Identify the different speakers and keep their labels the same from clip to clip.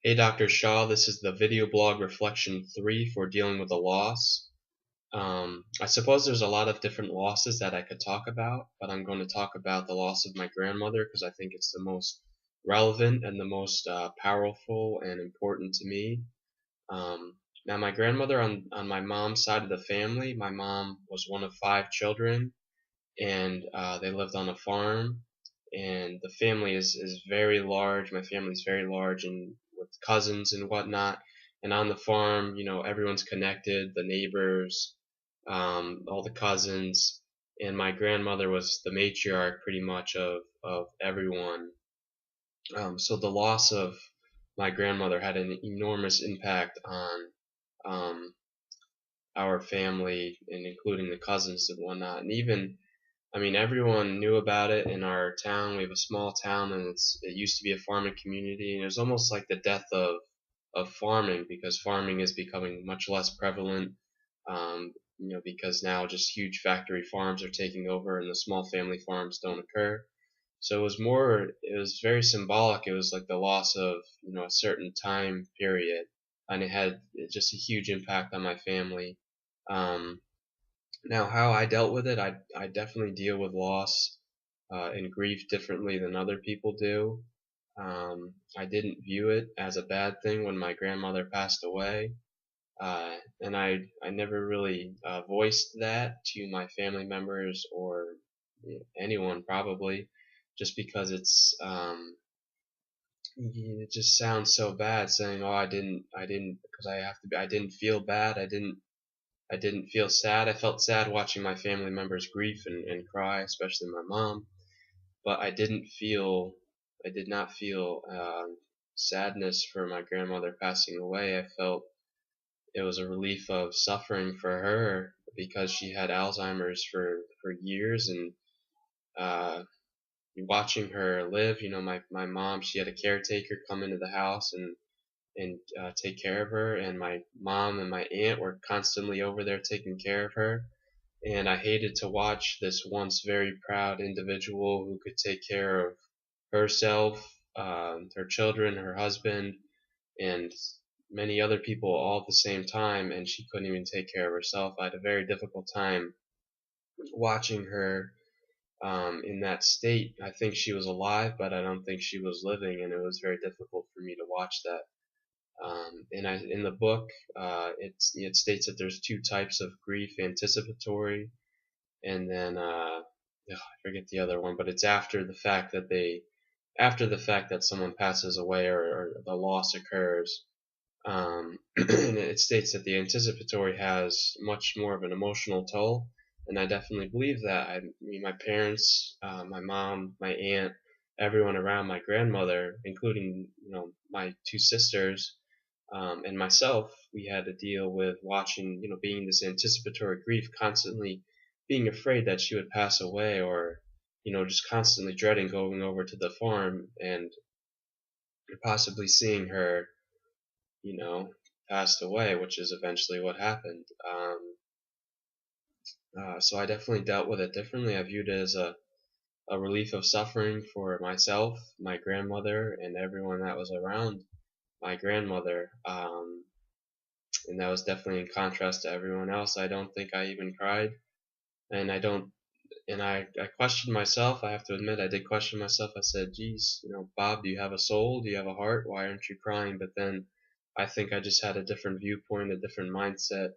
Speaker 1: Hey Dr. Shaw, this is the video blog reflection 3 for dealing with a loss. I suppose there's a lot of different losses that I could talk about, but I'm going to talk about the loss of my grandmother because I think it's the most relevant and the most powerful and important to me. Now, my grandmother on my mom's side of the family, my mom was one of 5 children, and they lived on a farm, and the family is very large. My family is very large, and with cousins and whatnot. And on the farm, everyone's connected, the neighbors, all the cousins, and my grandmother was the matriarch pretty much of everyone. So the loss of my grandmother had an enormous impact on um, our family, and including the cousins and whatnot. And even, I mean, everyone knew about it in our town. We have a small town, and it used to be a farming community, and it was almost like the death of farming, because farming is becoming much less prevalent. Because now just huge factory farms are taking over, and the small family farms don't occur. So it was very symbolic. It was like the loss of a certain time period, and it had just a huge impact on my family. Um, Now, how I dealt with it, I definitely deal with loss and grief differently than other people do. I didn't view it as a bad thing when my grandmother passed away, and I never really voiced that to my family members or anyone probably, just because it just sounds so bad saying, oh, I didn't, because I didn't feel bad, I didn't feel sad. I felt sad watching my family members grieve and cry, especially my mom. But I did not feel sadness for my grandmother passing away. I felt it was a relief of suffering for her because she had Alzheimer's for years, and uh, watching her live. My mom, she had a caretaker come into the house and take care of her, and my mom and my aunt were constantly over there taking care of her. And I hated to watch this once very proud individual who could take care of herself, her children, her husband, and many other people all at the same time, and she couldn't even take care of herself. I had a very difficult time watching her in that state. I think she was alive, but I don't think she was living, and it was very difficult for me to watch that. In the book, it states that there's 2 types of grief: anticipatory, and then I forget the other one, but it's after the fact that someone passes away, or the loss occurs. And it states that the anticipatory has much more of an emotional toll, and I definitely believe that. I mean, my parents, my mom, my aunt, everyone around my grandmother, including my 2 sisters, and myself, we had to deal with watching, being this anticipatory grief, constantly being afraid that she would pass away, or just constantly dreading going over to the farm and possibly seeing her, you know, passed away, which is eventually what happened. So I definitely dealt with it differently. I viewed it as a relief of suffering for myself, my grandmother, and everyone that was around my grandmother. And that was definitely in contrast to everyone else. I don't think I even cried, and I don't. And I questioned myself. I have to admit, I did question myself. I said, "Geez, Bob, do you have a soul? Do you have a heart? Why aren't you crying?" But then I think I just had a different viewpoint, a different mindset.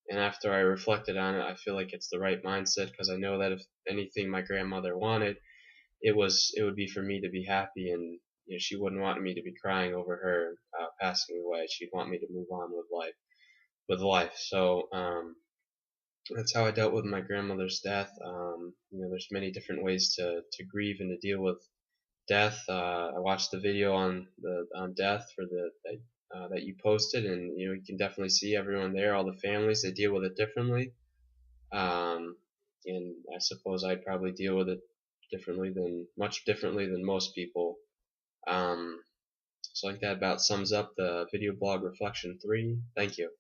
Speaker 1: And after I reflected on it, I feel like it's the right mindset, because I know that if anything my grandmother wanted, it would be for me to be happy, and she wouldn't want me to be crying over her passing away. She'd want me to move on with life. So that's how I dealt with my grandmother's death. There's many different ways to grieve and to deal with death. I watched the video on death for that you posted, and you can definitely see everyone there, all the families, they deal with it differently. Um, and I suppose I'd probably deal with it much differently than most people. So I think that about sums up the video blog reflection 3. Thank you.